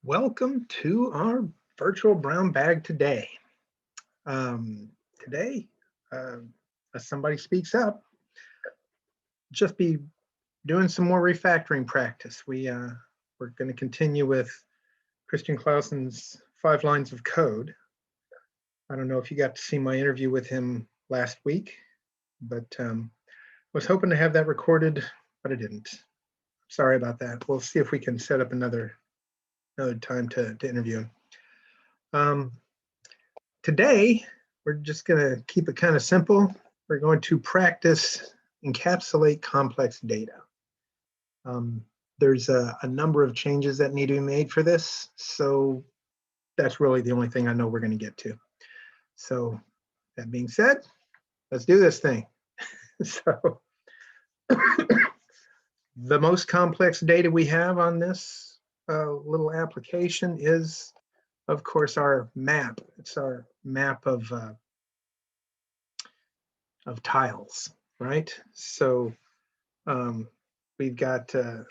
Welcome to our virtual brown bag today. Today, as somebody speaks up, just be doing some more refactoring practice. We're going to continue with Christian Clausen's 5 lines of code. I don't know if you got to see my interview with him last week, but was hoping to have that recorded, but I didn't. Sorry about that. We'll see if we can set up another time to interview him. Today, we're just going to keep it kind of simple. We're going to practice encapsulate complex data. There's a number of changes that need to be made for this, so that's really the only thing I know we're going to get to. So that being said, let's do this thing. So the most complex data we have on this little application is, of course, our map. It's our map of tiles, right? So we've got the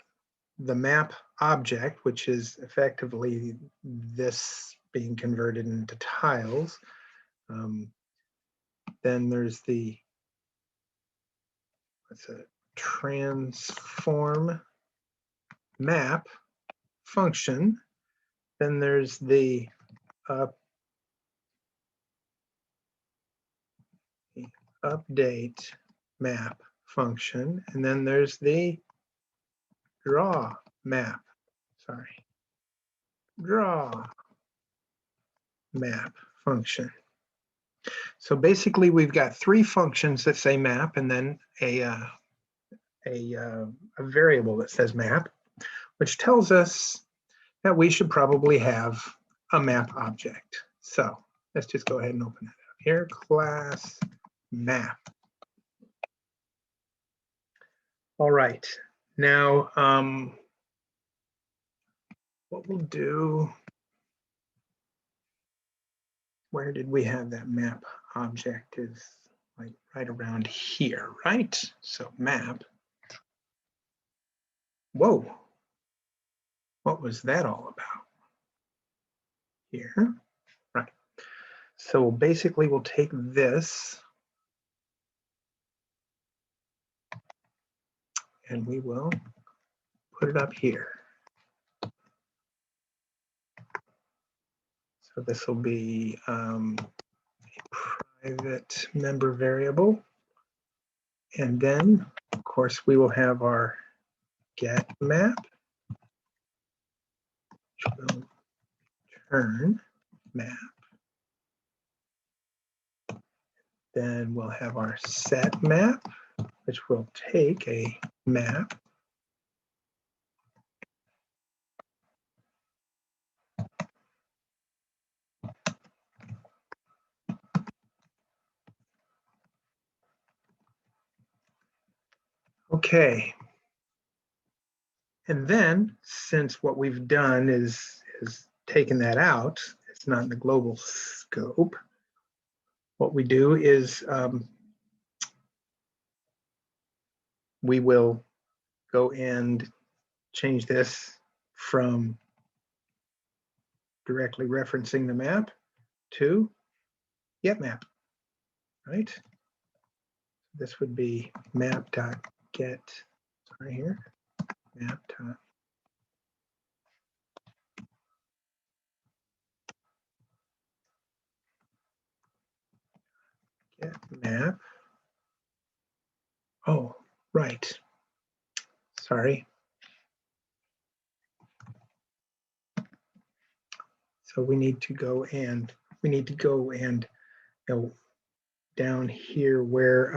map object, which is effectively this being converted into tiles. Then there's the transform map function. Then there's the update map function, and then there's the draw map function. So basically we've got 3 functions that say map, and then a variable that says map, which tells us that we should probably have a map object. So let's just go ahead and open that up here, class map. All right, now what we'll do, where did we have that map object? Is like right around here, right? So map. Whoa, what was that all about? Here, right. So basically we'll take this and we will put it up here. So this will be a private member variable. And then, of course, we will have our get map, which will return map. Then we'll have our set map, which will take a map. Okay. And then, since what we've done is taken that out, it's not in the global scope, what we do is we will go and change this from directly referencing the map to get map, right? This would be map.get, sorry here, map.get map. Oh, right. Sorry. So we need to go and you know, down here where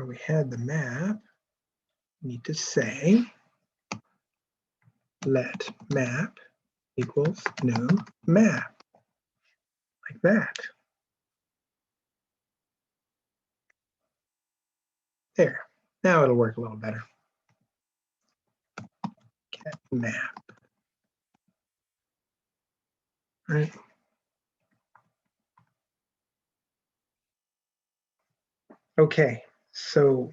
we had the map, we need to say let map equals new map, like that. There, now it'll work a little better. Get map, right? Okay, so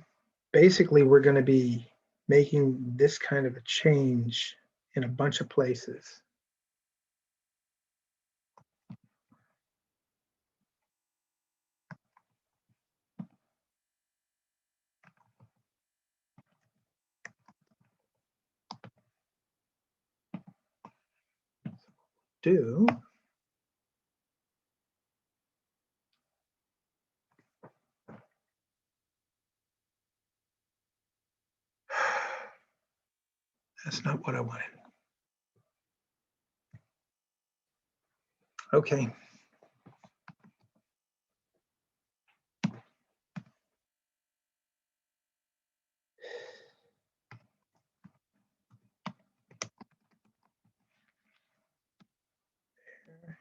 basically we're going to be making this kind of a change in a bunch of places. Do that's not what I wanted. Okay.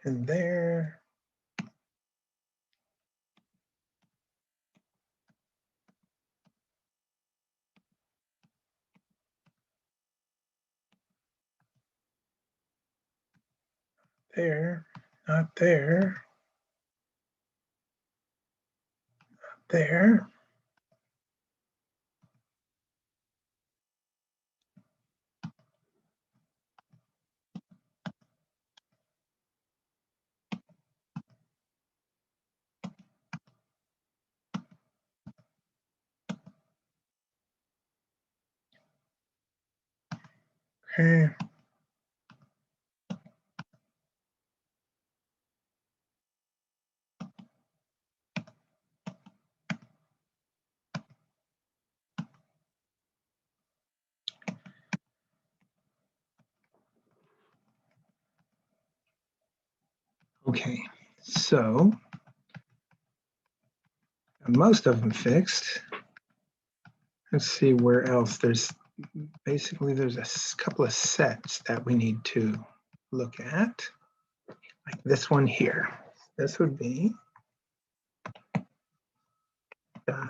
And there. There, not there, not there. Okay. Okay, so most of them fixed. Let's see where else. There's a couple of sets that we need to look at, like this one here. This would be the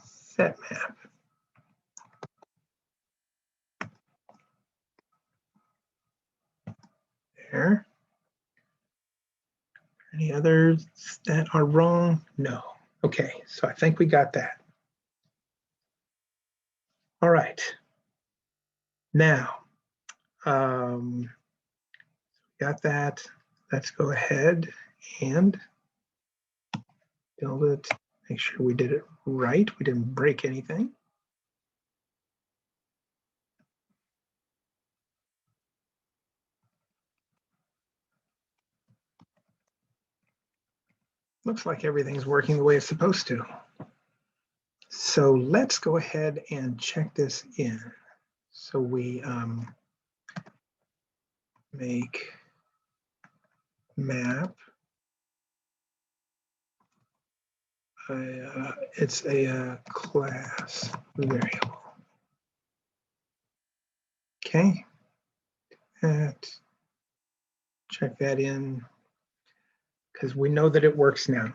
set map. There. Any others that are wrong? No. Okay, so I think we got that. All right. Now, got that. Let's go ahead and build it. Make sure we did it right. We didn't break anything. Looks like everything's working the way it's supposed to. So let's go ahead and check this in. So we make map. It's a class variable. Okay. Check that in because we know that it works now.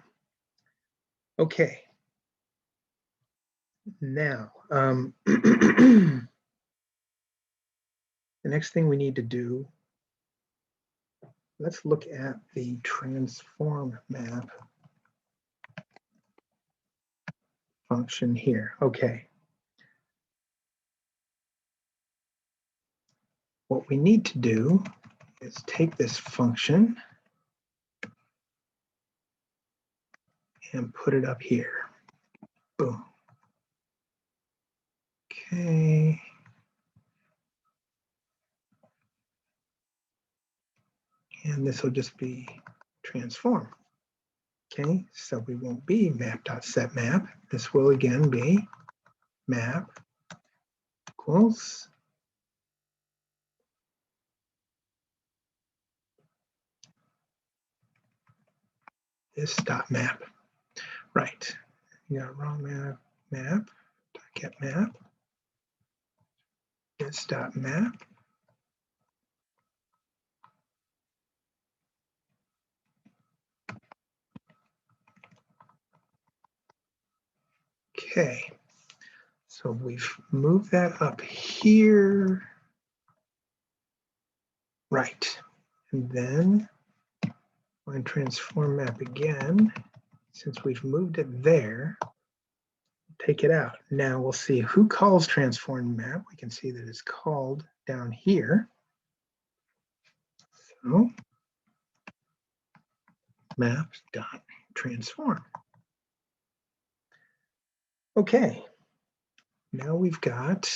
Okay. Now, the next thing we need to do, let's look at the transform map function here. Okay. What we need to do is take this function and put it up here. Boom. Okay. And this will just be transform. Okay, so we won't be map.setMap. This will again be map equals this dot map. Right. You got wrong map, map, get map, this dot map. Okay, so we've moved that up here. Right, and then on transform map again, since we've moved it there, take it out. Now we'll see who calls transform map. We can see that it's called down here. So maps.transform. Okay, now we've got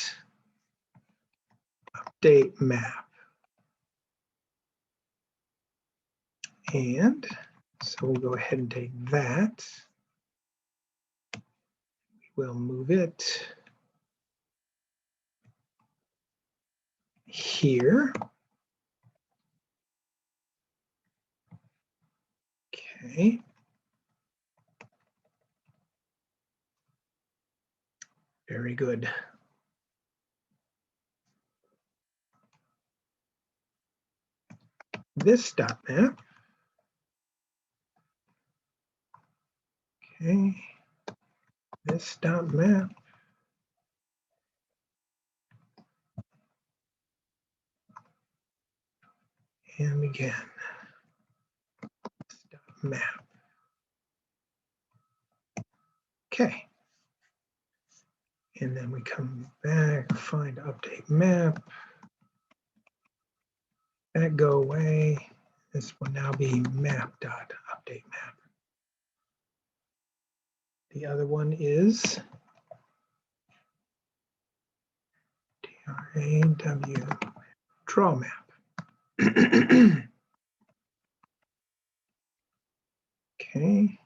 update map. And so we'll go ahead and take that. We'll move it here. Okay. Very good. This dot map. Okay. This dot map. And again. This dot map. Okay. And then we come back, find update map. That go away. This will now be map.update map. The other one is DRAW draw map. Okay.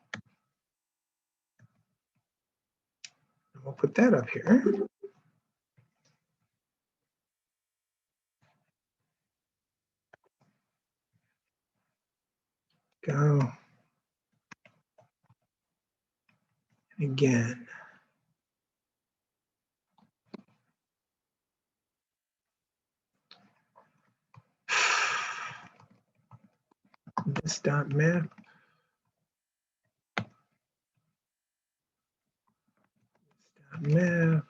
We'll put that up here. Go. Again. This dot map. This dot map.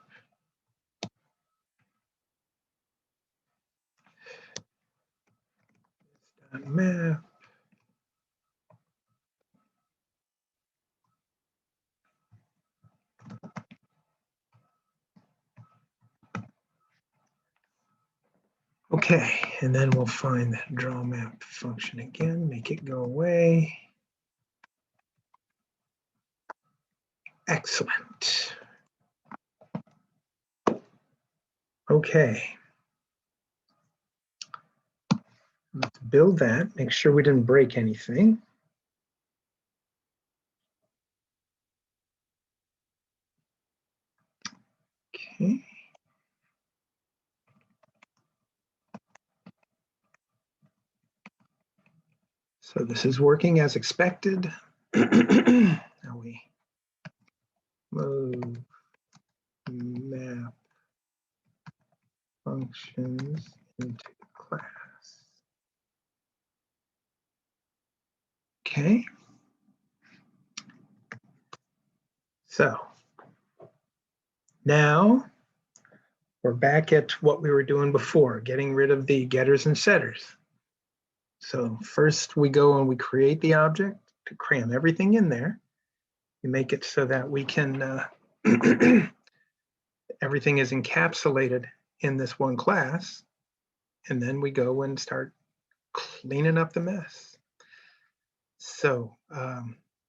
This dot map. Okay, and then we'll find that draw map function again, make it go away. Excellent. Okay. Let's build that, make sure we didn't break anything. Okay. So this is working as expected. Now we move map functions into class. Okay. So now we're back at what we were doing before, getting rid of the getters and setters. So first we go and we create the object to cram everything in there. We make it so that we can, everything is encapsulated in this one class. And then we go and start cleaning up the mess. So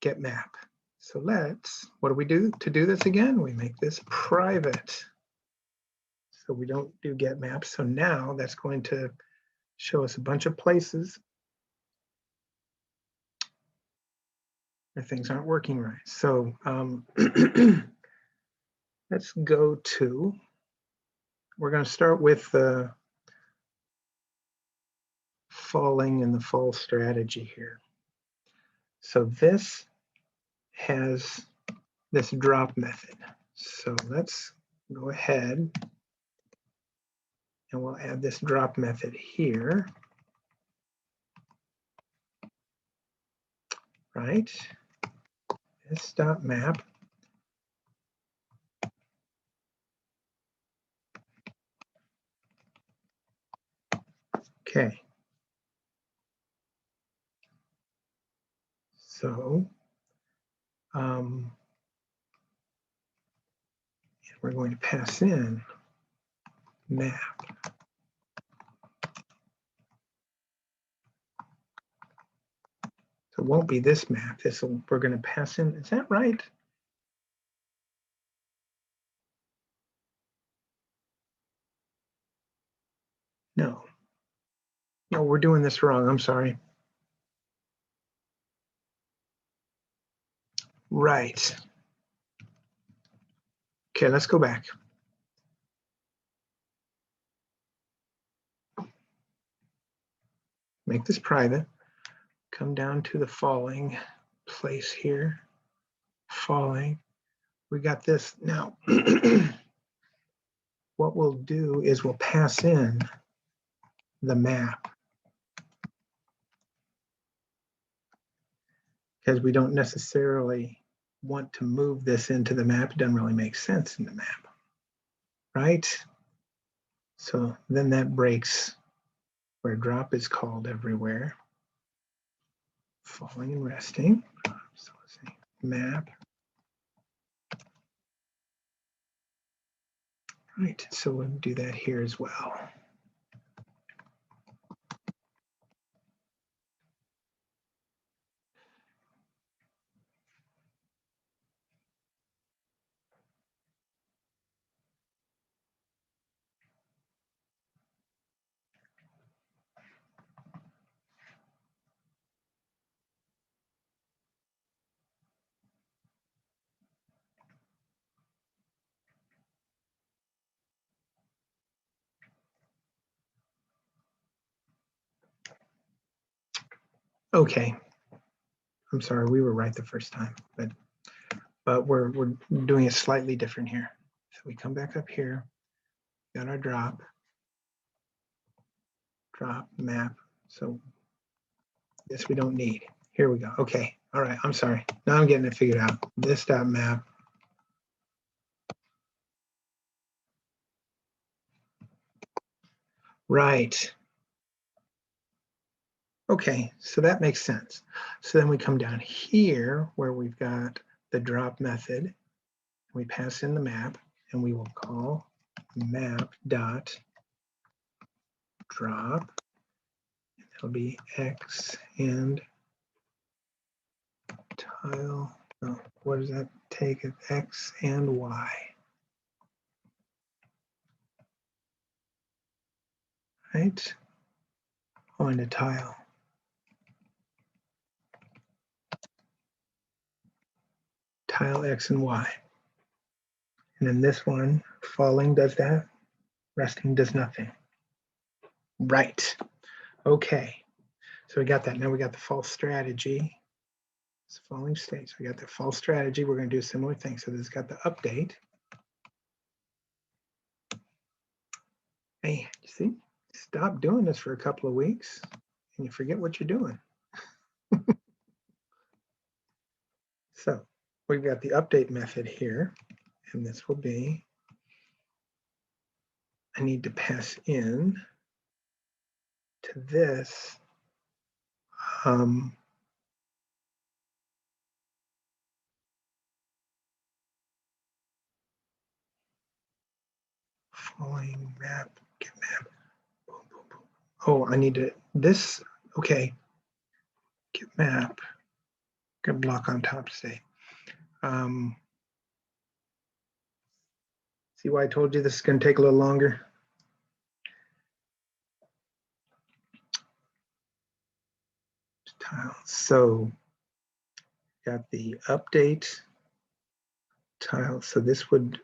get map. So what do we do to do this again? We make this private. So we don't do get map. So now that's going to show us a bunch of places where things aren't working right. So let's go to, we're going to start with the falling and the fall strategy here. So this has this drop method. So let's go ahead and we'll add this drop method here. Right? This dot map. Okay. So we're going to pass in map. So it won't be this map. We're going to pass in. Is that right? No. No, we're doing this wrong. I'm sorry. Right. Okay, let's go back. Make this private. Come down to the falling place here. Falling. We got this. Now, what we'll do is we'll pass in the map, because we don't necessarily want to move this into the map. It doesn't really make sense in the map, right? So then that breaks where drop is called everywhere. Falling and resting. So let's see, map. Right, so we'll do that here as well. Okay, I'm sorry, we were right the first time, but we're doing it slightly different here. So we come back up here, got our drop map. So this we don't need. Here we go. Okay, all right, I'm sorry. Now I'm getting it figured out. This dot map. Right. Okay, so that makes sense. So then we come down here where we've got the drop method. We pass in the map, and we will call map dot drop. It'll be X and tile. Oh, what does that take? X and Y. Right? On the tile. Tile X and Y. And then this one, falling does that, resting does nothing. Right. Okay. So we got that. Now we got the false strategy. It's falling state. So we got the false strategy. We're going to do a similar thing. So this has got the update. Hey, you see, stop doing this for a couple of weeks and you forget what you're doing. So we've got the update method here, and this will be, I need to pass in to this falling map, get map. Boom, boom, boom. Oh, I need to, this, okay, get map, get block on top state. See why I told you this is going to take a little longer? So got the update tile. So this would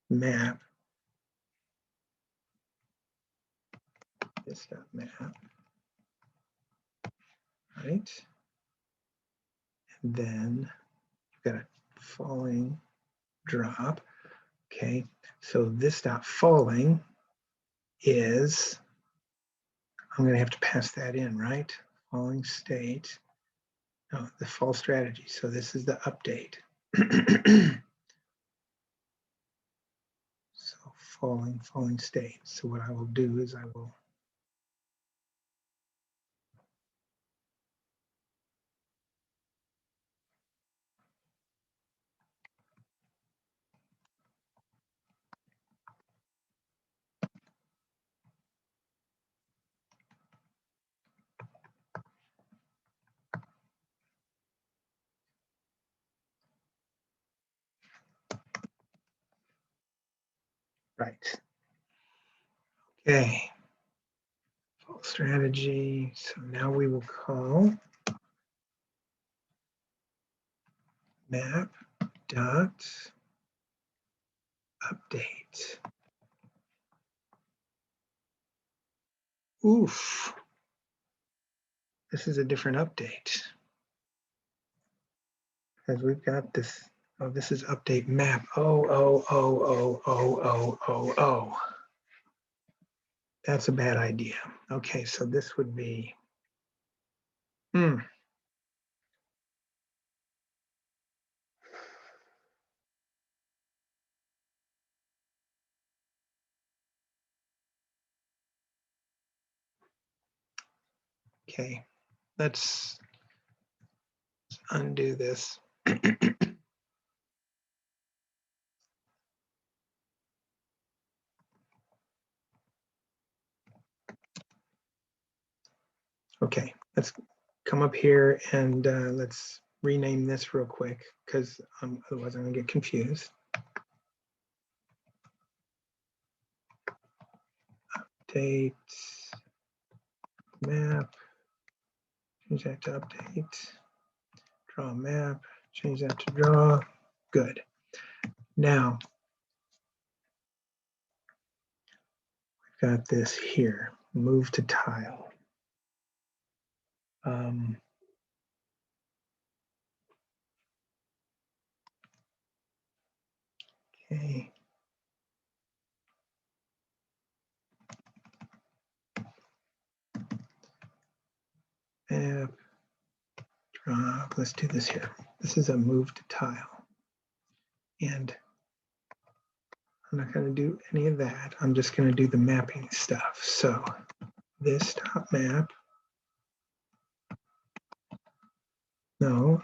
map this map, right? And then you've got a falling drop. Okay, so this dot falling is, I'm going to have to pass that in, right? Falling state. No, the fall strategy. So this is the update. So falling state. So what I will do is I will Right. Okay. Full strategy. So now we will call map dot update. Oof. This is a different update. Because we've got this. Oh, this is update map. Oh. That's a bad idea. Okay, so this would be. Okay, let's undo this. Okay, let's come up here and let's rename this real quick because otherwise I'm gonna get confused. Update map, change that to update. Draw map, change that to draw. Good. Now, we've got this here, move to tile. Okay. Map, draw, let's do this here. This is a move to tile. And I'm not going to do any of that. I'm just going to do the mapping stuff. So this dot map. No,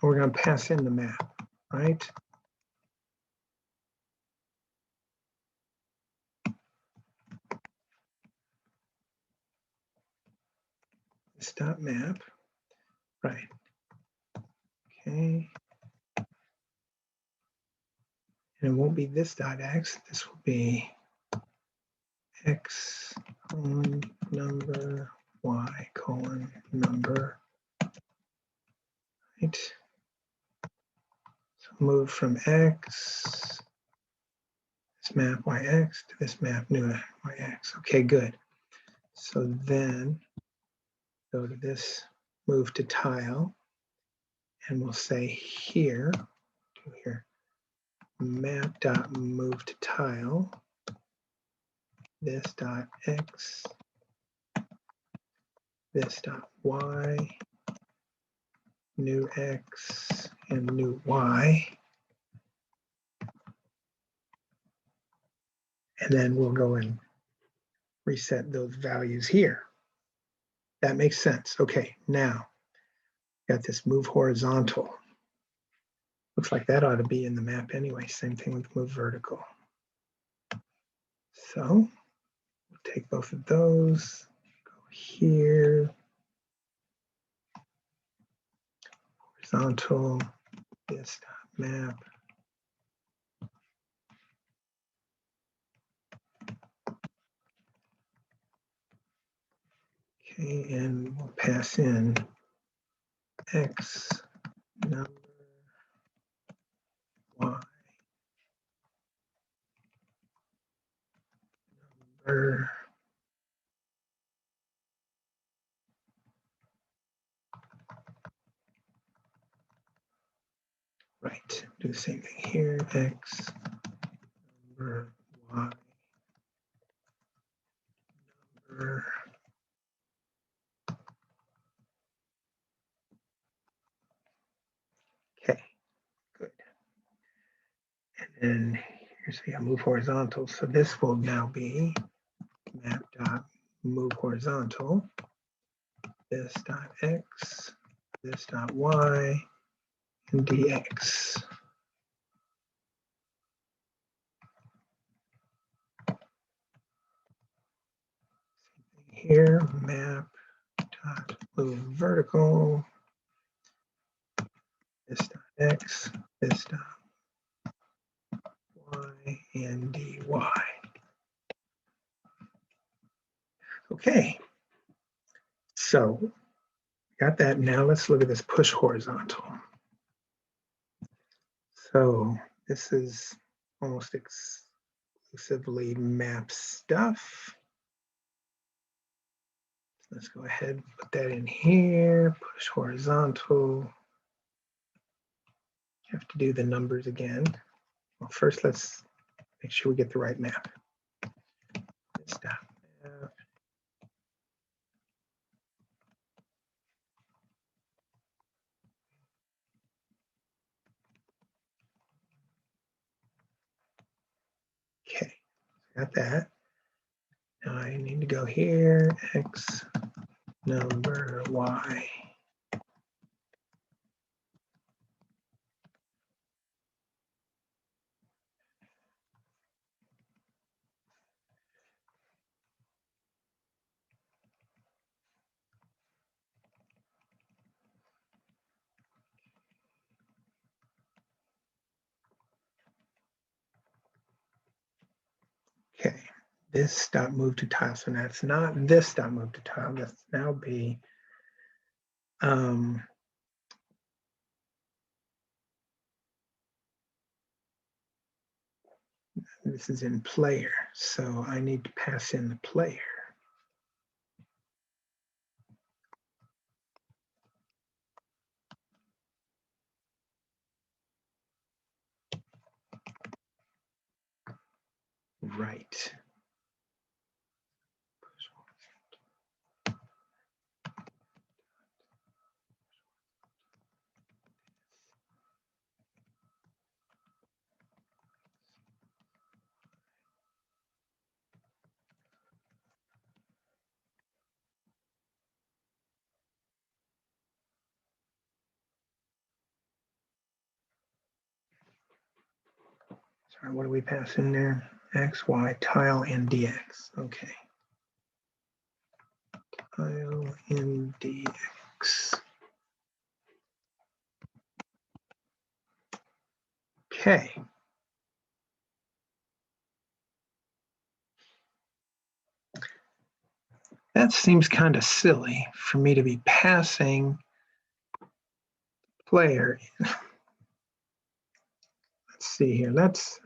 we're going to pass in the map, right? This dot map, right? Okay. And it won't be this dot x. This will be x colon number y colon number, right? So move from x, this map yx to this map new yx. Okay, good. So then go to this move to tile, and we'll say here, map dot move to tile, this dot x, this dot y, new x and new y. And then we'll go and reset those values here. That makes sense. Okay, now got this move horizontal. Looks like that ought to be in the map anyway. Same thing with move vertical. So we'll take both of those, go here, horizontal, this map. Okay, and we'll pass in x number, y number. Right, do the same thing here, x number, y number. Okay, good. And then here's the move horizontal. So this will now be map dot move horizontal, this dot x, this dot y, and dx. Here, map dot move vertical, this dot x, this dot y, and dy. Okay, so got that. Now let's look at this push horizontal. So this is almost exclusively map stuff. Let's go ahead and put that in here, push horizontal. Have to do the numbers again. Well, first let's make sure we get the right map. This dot map. Okay, got that. Now I need to go here, X number, Y. Okay, this dot move to tile. So that's not this dot move to tile. That's now be this is in player. So I need to pass in the player. Right. Sorry, what do we pass in there? X, Y, tile, and DX. Okay. Tile and DX. Okay. That seems kind of silly for me to be passing player. Let's see here. Let's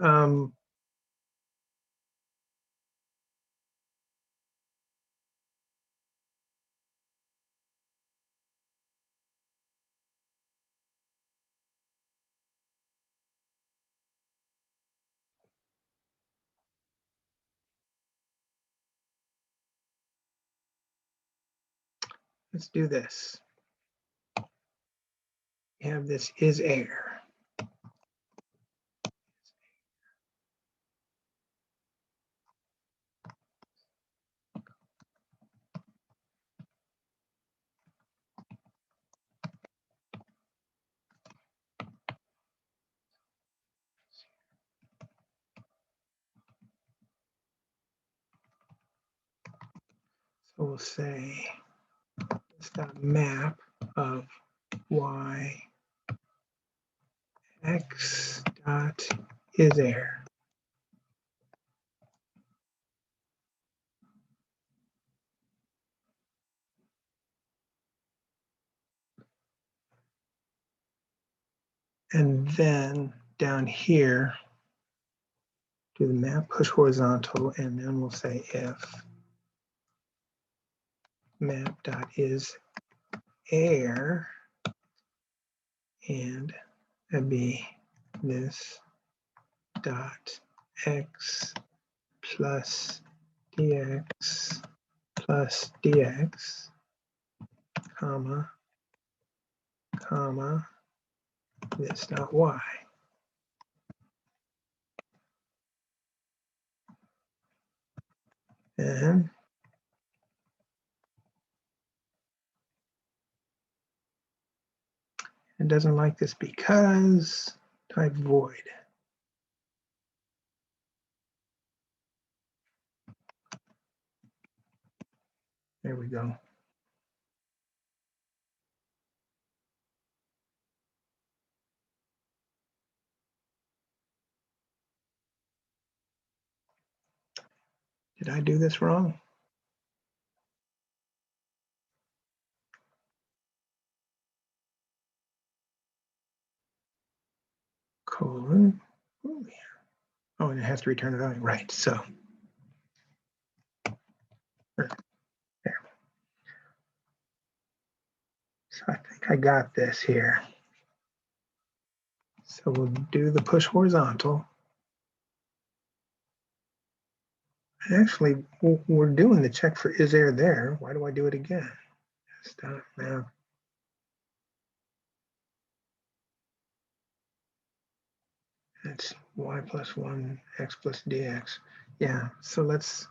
do this. We have this is air. So we'll say this dot map of Y X dot is air. And then down here, do the map push horizontal, and then we'll say if map dot is air, and that'd be this dot x plus dx plus dx, comma, comma, this dot y. And it doesn't like this because type void. There we go. Did I do this wrong? Colon. Oh, yeah. Oh, and it has to return it on. Right. So there. So I think I got this here. So we'll do the push horizontal. Actually, we're doing the check for is error there. Why do I do it again? Stop now. That's y plus 1, x plus dx. Yeah, so let's.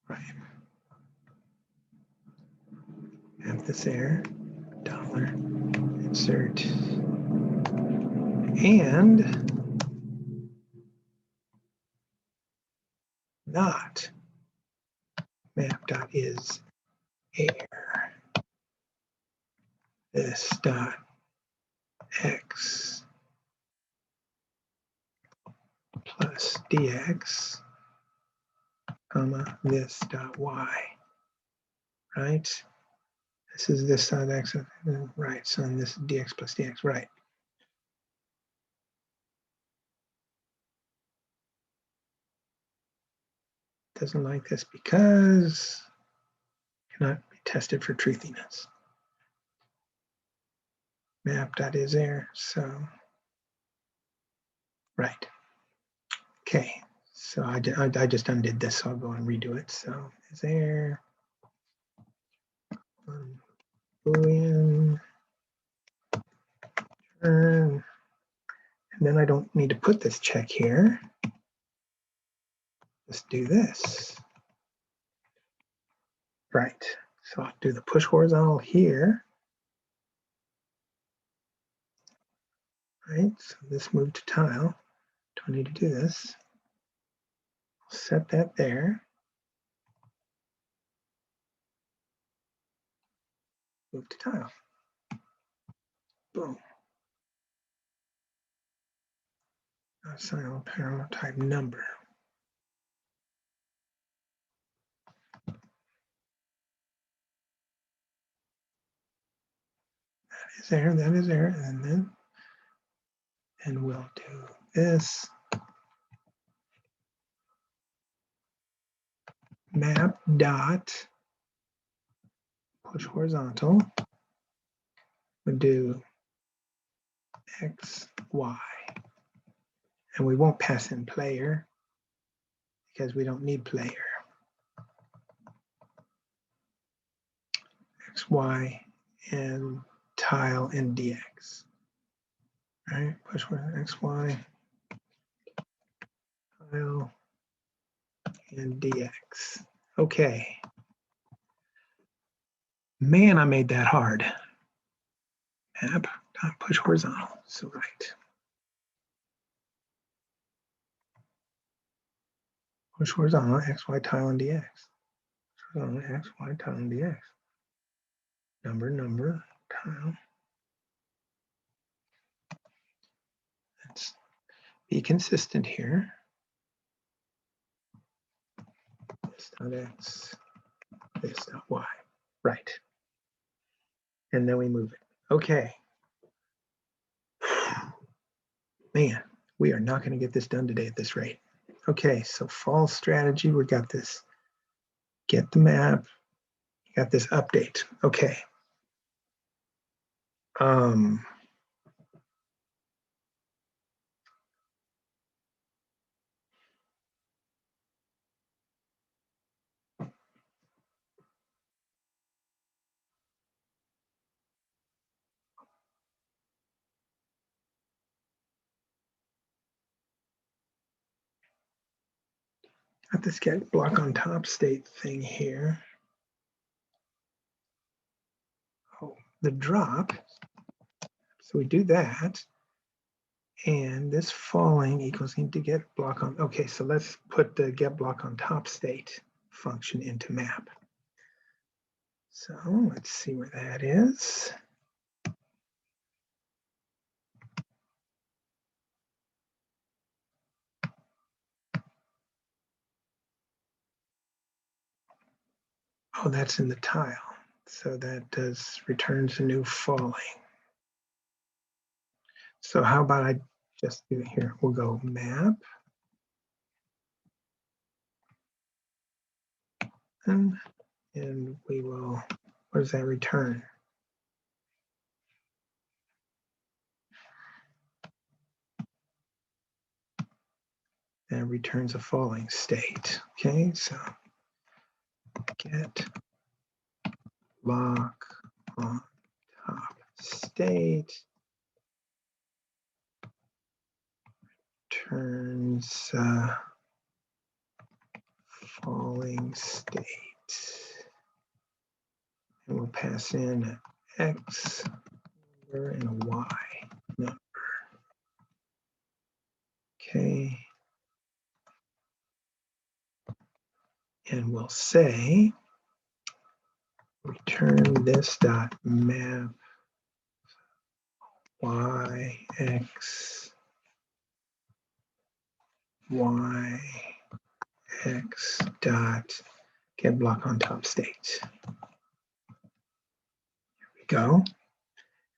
Right. Have this error, dollar, insert, and not map.is error. This dot x plus dx, comma, this dot y, right? This is this side x, right, so this is dx plus dx, right. Doesn't like this because cannot be tested for truthiness. Map.is error, so, right. Okay, so I just undid this, so I'll go and redo it. So is there Boolean turn, and then I don't need to put this check here. Let's do this. Right, so I'll do the push horizontal here. Right, so this moved to tile. Don't need to do this. I'll set that there. Move to tile. Boom. Assign parallel type number. That is there, and we'll do this. Map dot push horizontal. We'll do x, y. And we won't pass in player because we don't need player. X, y, and tile and dx. All right, push horizontal x, y, tile, and dx. Okay. Man, I made that hard. Map dot push horizontal. So right. Push horizontal x, y, tile, and dx. Horizontal x, y, tile, and dx. Number, tile. Let's be consistent here. This dot x, this dot y. Right. And then we move it. Okay. Man, we are not going to get this done today at this rate. Okay, so fall strategy, we got this. Get the map, got this update. Okay. Got this get block on top state thing here. Oh, the drop. So we do that. And this falling equals need to get block on. Okay, so let's put the get block on top state function into map. So let's see where that is. Oh, that's in the tile. So that returns a new falling. So how about I just do it here? We'll go map. And we will, what does that return? That returns a falling state. Okay, so get lock on top state turns falling state. And we'll pass in an X number and a Y number. Okay. And we'll say return this dot map Y X Y X dot get block on top state. Here we go.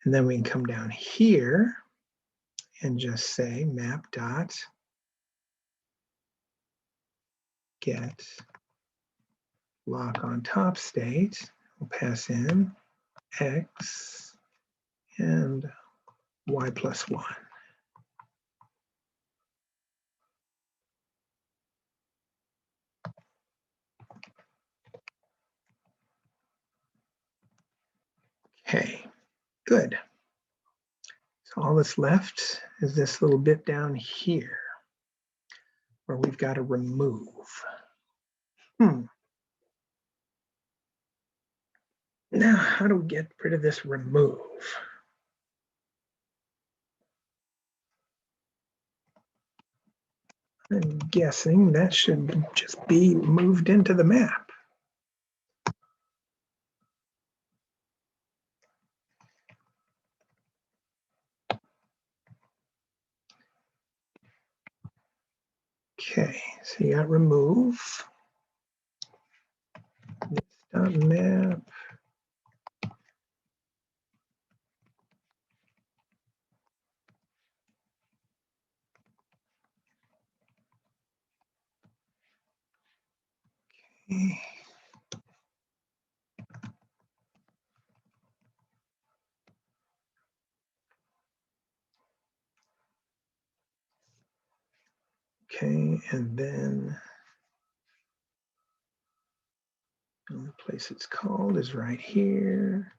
And then we can come down here and just say map dot get lock on top state. We'll pass in X and Y plus 1. Okay, good. So all that's left is this little bit down here where we've got to remove. Now, how do we get rid of this remove? I'm guessing that should just be moved into the map. Okay, so you got remove. This dot map. Okay. Okay, and then the only place it's called is right here.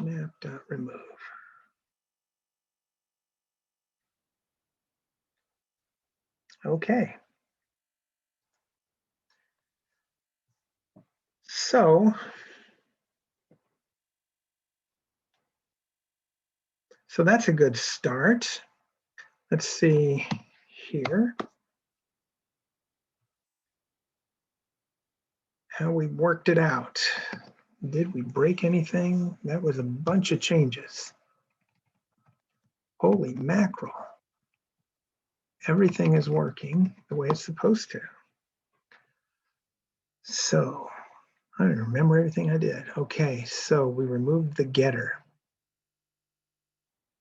Map.remove. Okay. So that's a good start. Let's see here how we worked it out. Did we break anything? That was a bunch of changes. Holy mackerel. Everything is working the way it's supposed to. So I don't remember everything I did. Okay, so we removed the getter.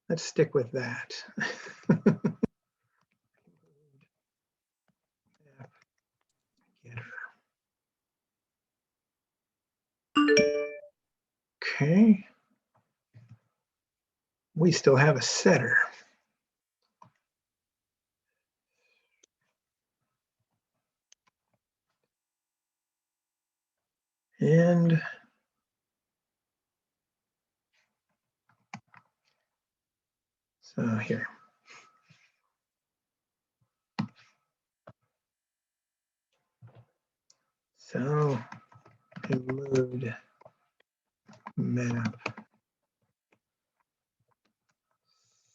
Let's stick with that. Okay. We still have a setter. And so here. So we moved map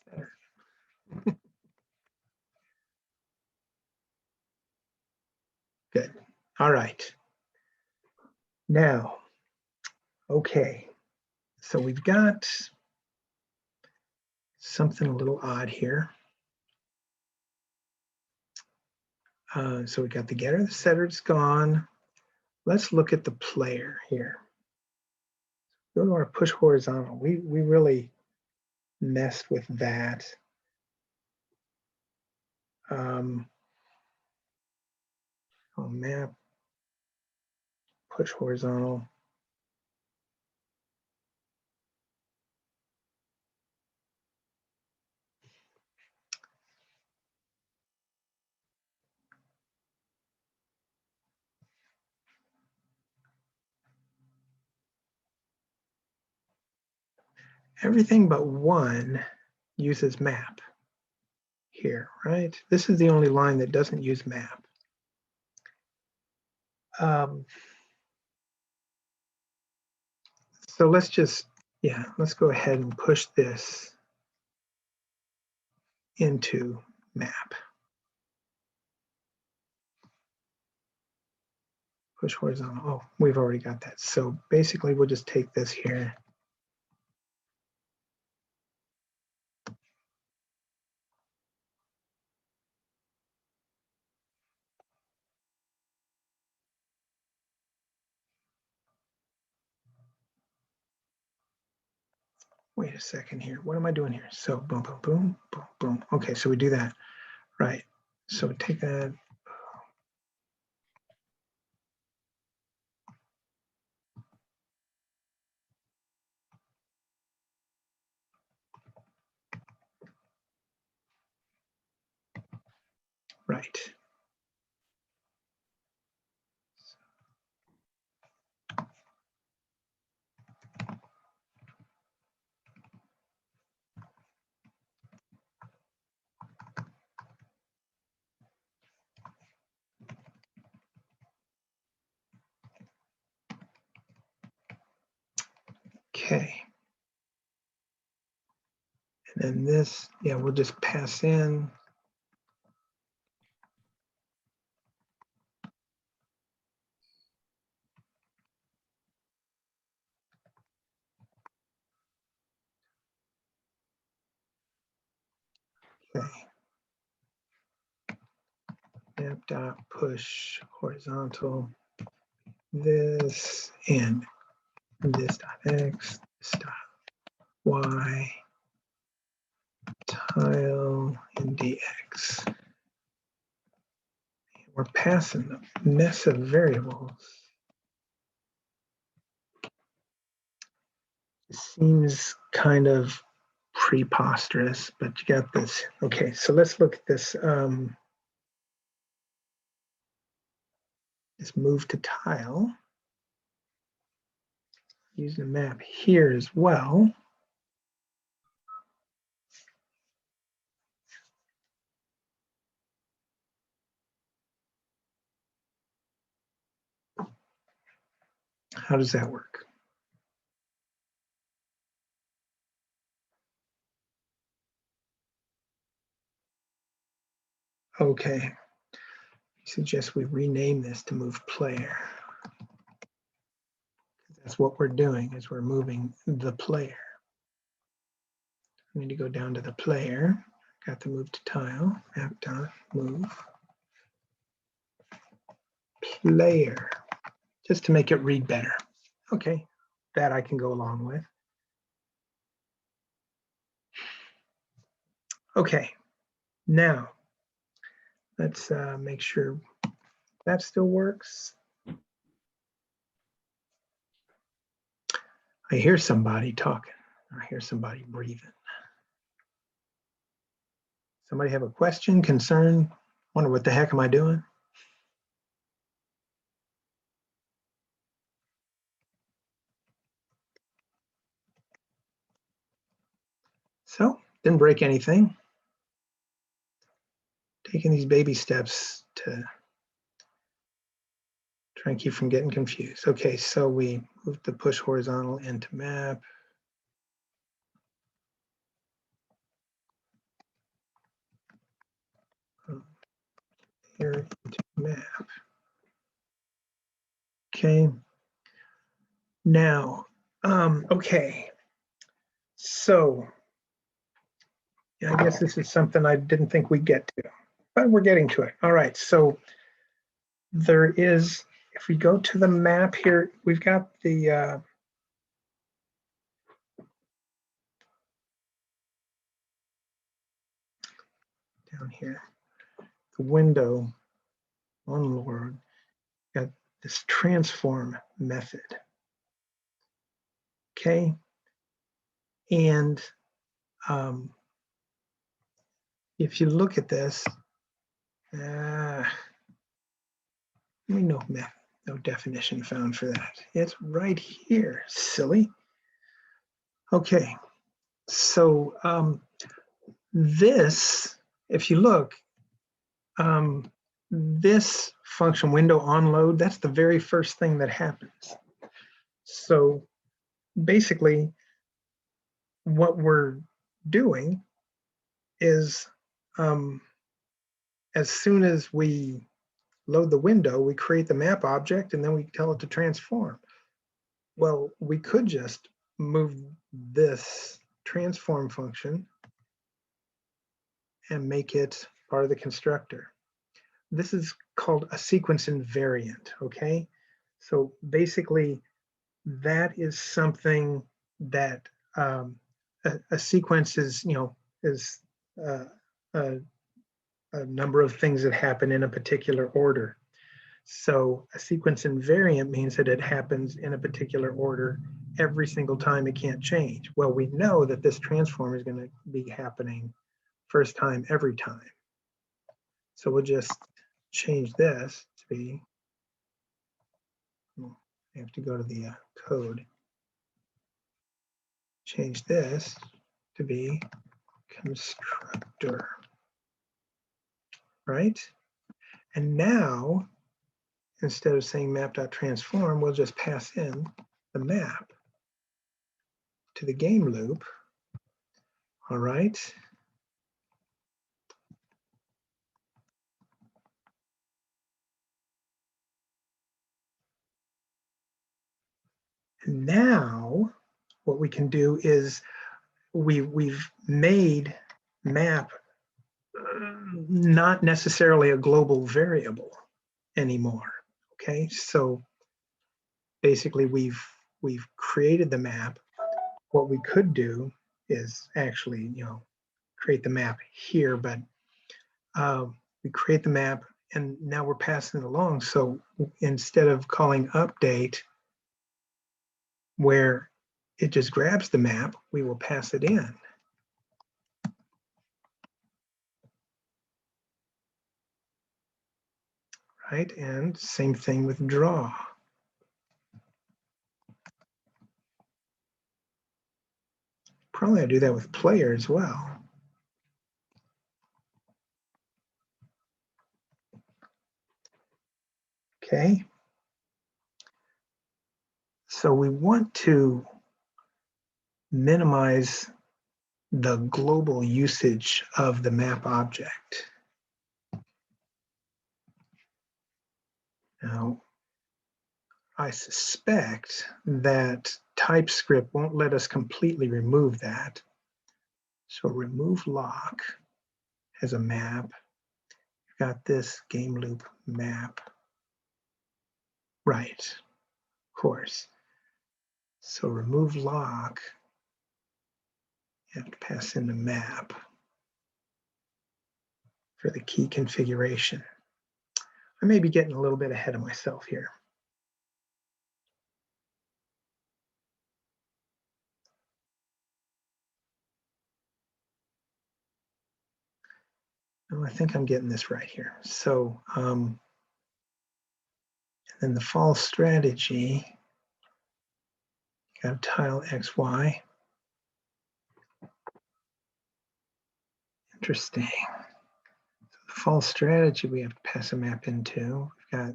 setter. Good. All right. Now, okay. So we've got something a little odd here. So we got the getter, the setter, it's gone. let's look at the player here. Go to our push horizontal. We really messed with that. Map, push horizontal. Everything but one uses map here, right? This is the only line that doesn't use map. So let's just, let's go ahead and push this into map. Push horizontal. Oh, we've already got that. So basically we'll just take this here. Wait a second here. What am I doing here? So boom, boom, boom, boom, boom. Okay, so we do that. Right. So take that. Right. Okay. And then this, we'll just pass in. Okay. Map dot push horizontal. This and this dot x, this dot y, tile and dx. We're passing a mess of variables. It seems kind of preposterous, but you got this. Okay, so let's look at this. Let's move to tile. Using a map here as well. How does that work? Okay. I suggest we rename this to move player. That's what we're doing, is we're moving the player. I need to go down to the player. Got to move to tile, map dot move player, just to make it read better. Okay, that I can go along with. Okay, now let's make sure that still works. I hear somebody talking. I hear somebody breathing. Somebody have a question, concern? Wonder what the heck am I doing? So, didn't break anything. Taking these baby steps to try and keep from getting confused. Okay, so we moved the push horizontal into map. Here into map. Okay. Now, okay. So, I guess this is something I didn't think we'd get to, but we're getting to it. All right, so there is if we go to the map here, we've got the down here, the window on Lord, got this transform method. Okay, and if you look at this, no definition found for that. It's right here, silly. Okay, so this, if you look, this function window on load, that's the very first thing that happens. So basically, what we're doing is as soon as we load the window, we create the map object and then we tell it to transform. Well, we could just move this transform function and make it part of the constructor. This is called a sequence invariant, okay? So basically, that is something that a sequence is, is a number of things that happen in a particular order. So a sequence invariant means that it happens in a particular order every single time. It can't change. Well, we know that this transform is going to be happening first time every time. So we'll just change this to be, I have to go to the code. Change this to be constructor, right? And now, instead of saying map.transform, we'll just pass in the map to the game loop. All right. And now, what we can do is we've made map not necessarily a global variable anymore. Okay, so basically we've created the map. What we could do is actually, create the map here, but we create the map and now we're passing it along. So instead of calling update, where it just grabs the map, we will pass it in. Right, and same thing with draw. Probably I do that with player as well. Okay. So we want to minimize the global usage of the map object. Now, I suspect that TypeScript won't let us completely remove that. So remove lock as a map. You've got this game loop map. Right, of course. So remove lock. You have to pass in the map for the key configuration. I may be getting a little bit ahead of myself here. Oh, I think I'm getting this right here. So then the fall strategy, got a tile XY. Interesting. So the fall strategy we have to pass a map into. We've got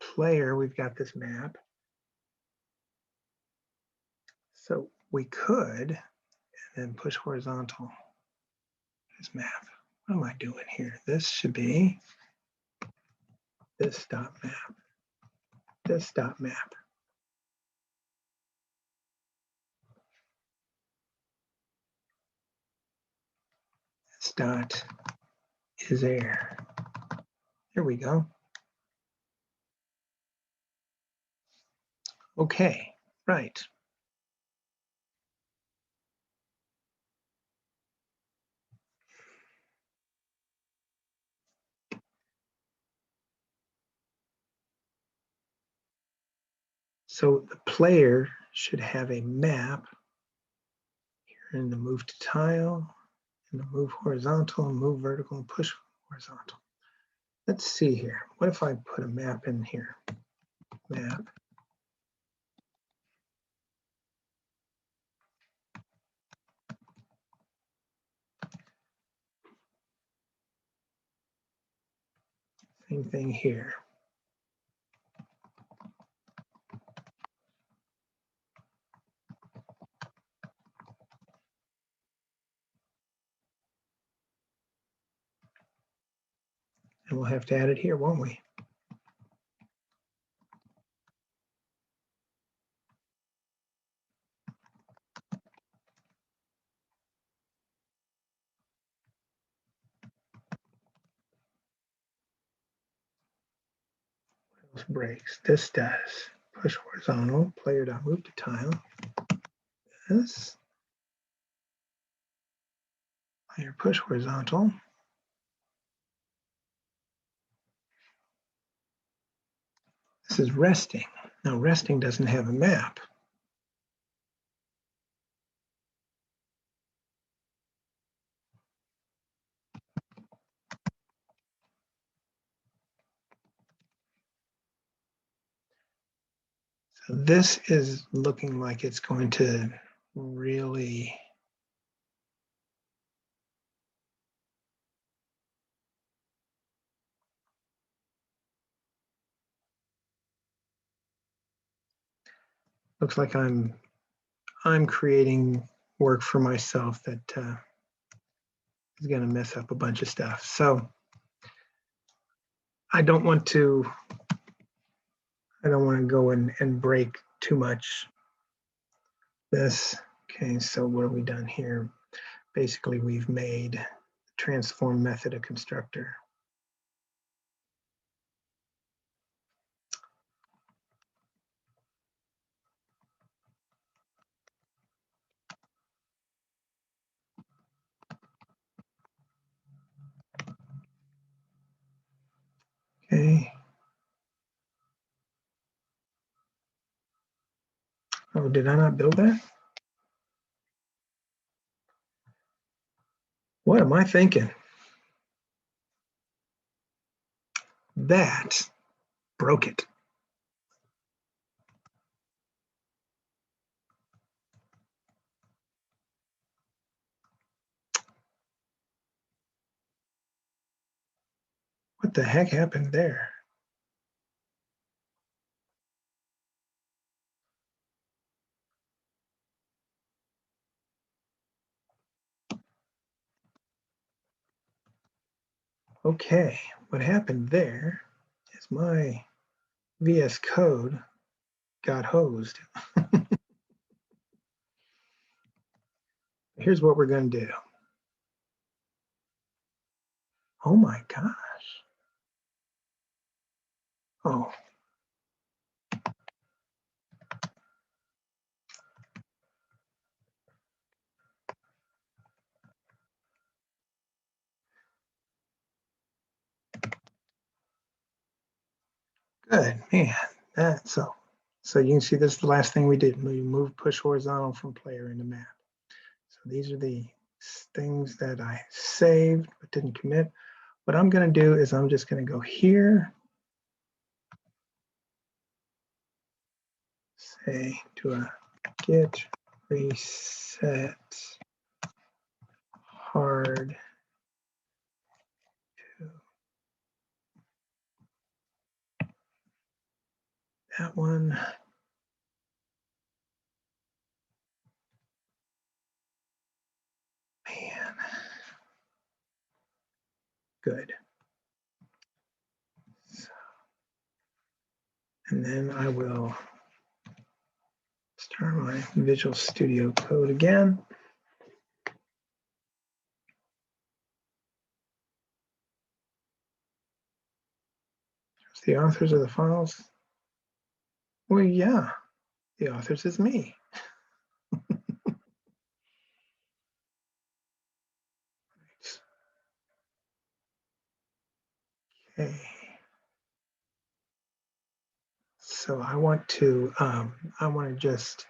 player, we've got this map. So we could, and then push horizontal, this map. What am I doing here? This should be this dot map, this dot map. This dot is air. There we go. Okay, right. So the player should have a map here in the move to tile, and the move horizontal, and move vertical, and push horizontal. Let's see here. What if I put a map in here? Map. Same thing here. And we'll have to add it here, won't we? Breaks. This does. Push horizontal, player dot move to tile. This. Player push horizontal. This is resting. Now resting doesn't have a map. So this is looking like it's going to really looks like I'm creating work for myself that is going to mess up a bunch of stuff. So I don't want to go and break too much this. Okay, so what have we done here? Basically, we've made transform method a constructor. Okay. Oh, did I not build that? What am I thinking? That broke it. What the heck happened there? Okay, what happened there is my VS Code got hosed. Here's what we're going to do. Oh my gosh. Oh. Good, man. So you can see this is the last thing we did. We moved push horizontal from player into map. So these are the things that I saved but didn't commit. What I'm going to do is I'm just going to go here, say do a git reset hard to that one. Man, good. So, and then I will start my Visual Studio Code again. The authors of the files. Well, yeah. The authors is me. Okay. So I want to just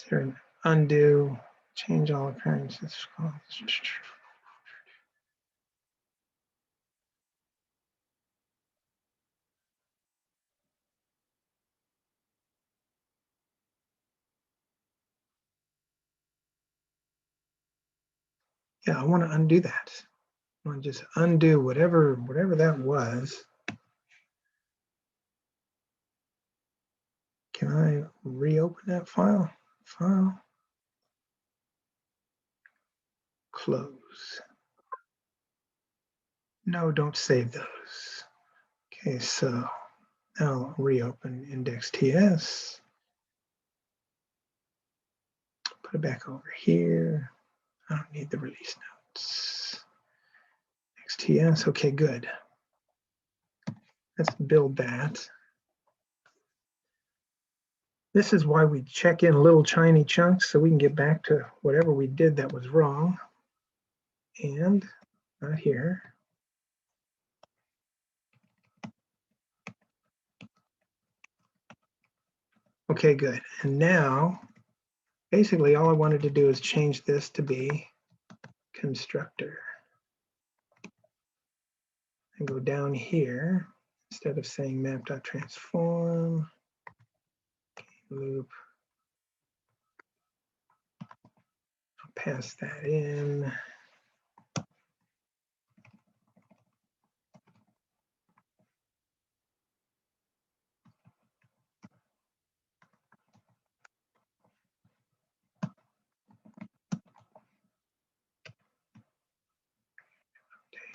here an undo, change all occurrences. Yeah, I want to undo that. I want to just undo whatever that was. Can I reopen that file? File. Close. No, don't save those. Okay, so now I'll reopen index.ts. Put it back over here. I don't need the release notes. XTS, okay, good. Let's build that. This is why we check in little tiny chunks so we can get back to whatever we did that was wrong. And not here. Okay, good. And now, basically all I wanted to do is change this to be constructor. And go down here, instead of saying map.transform, loop, I'll pass that in.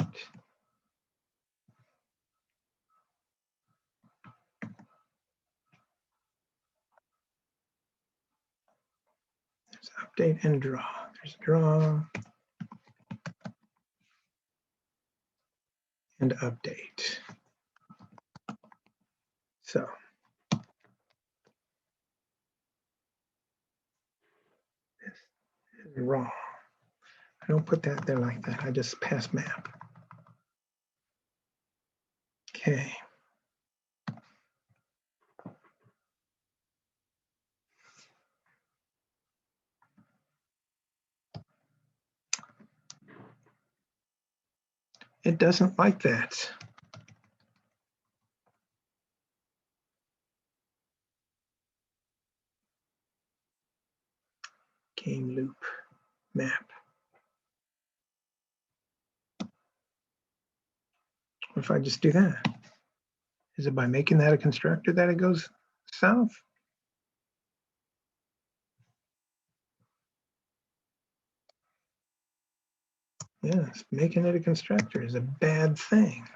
Update. There's update and draw. There's draw and update. So this is wrong. I don't put that there like that. I just pass map. Okay. It doesn't like that. Game loop map. What if I just do that? Is it by making that a constructor that it goes south? Yes, making it a constructor is a bad thing.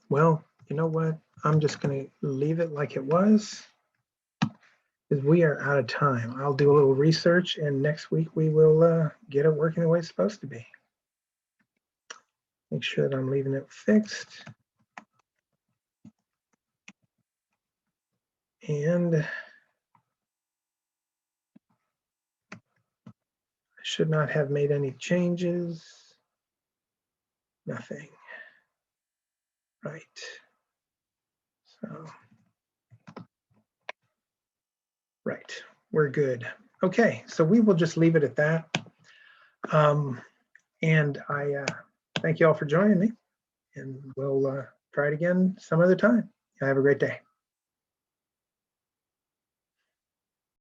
Well, you know what? I'm just going to leave it like it was, because we are out of time. I'll do a little research, and next week we will get it working the way it's supposed to be. Make sure that I'm leaving it fixed. And I should not have made any changes. Nothing. Right. So, right, we're good. Okay, so we will just leave it at that. And I thank you all for joining me, and we'll try it again some other time. Have a great day.